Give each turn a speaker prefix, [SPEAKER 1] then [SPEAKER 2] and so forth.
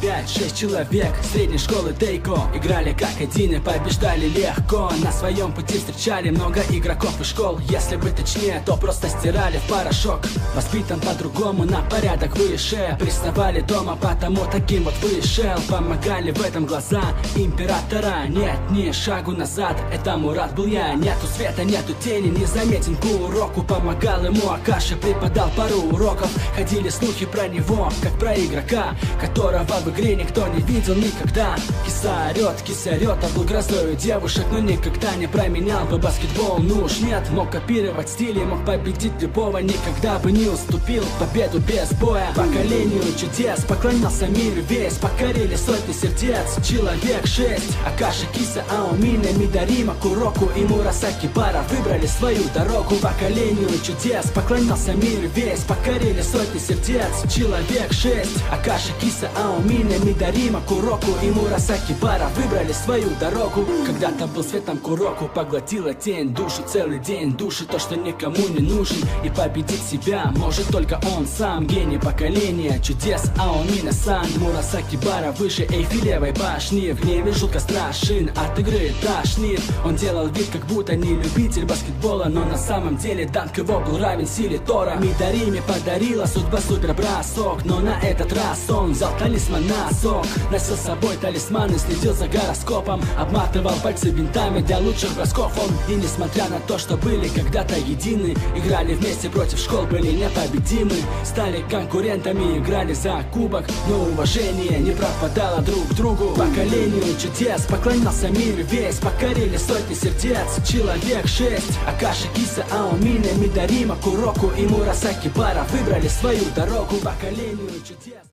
[SPEAKER 1] 5-6 человек средней школы Дейко играли как один и побеждали легко. На своем пути встречали много игроков и школ. Если быть точнее, то просто стирали в порошок. Воспитан по-другому, на порядок выше. Приставали дома, потому таким вот вышел. Помогали в этом глаза императора. Нет, ни шагу назад, это Мурат был я. Нету света, нету тени, не заметен по уроку. Помогал ему Акаши, преподал пару уроков. Ходили слухи про него, как про игрока, которого в игре никто не видел никогда. Киса орет, а был грозою девушек, но никогда не променял бы баскетбол. Ну уж нет, мог копировать стили, мог победить любого, никогда бы не уступил победу без боя. Поколению чудес поклонялся миру весь, покорили сотни сердец, человек 6. Акаши, Киса, Аомина, Мидарима, Куроку и Мурасаки Бара выбрали свою дорогу. Поколению чудес поклонялся миру весь, покорили сотни сердец, человек 6. Акаши, Киса, Аомина, Мидарима, Куроку и Мурасаки Бара выбрали свою дорогу. Когда-то был светом Куроку, поглотила тень душу целый день. Души то, что никому не нужен, и победить себя может только он сам. Гений поколения чудес Аомина-сан. Мурасаки Бара выше Эйфелевой башни. В гневе жутко страшен, от игры тошнит. Он делал вид, как будто не любитель баскетбола, но на самом деле данк его был равен силе Тора. Мидариме подарила судьба супербросок, но на этот раз он взял талисман на сок. Носил с собой талисман и следил за гороскопом. Обматывал пальцы бинтами для лучших бросков он. И несмотря на то, что были когда-то едины, играли вместе против школ, были непобедимы. Стали конкурентами, играли за кубок, но уважение не пропадало друг к другу. Поколению чудес поклонялся мир весь, покорили сотни сердец, человек 6. Акаши, Киса, Аомина, Мидарима, Куроку и Мурасаки Бара выбрали свою дорогу. Поколению чудес.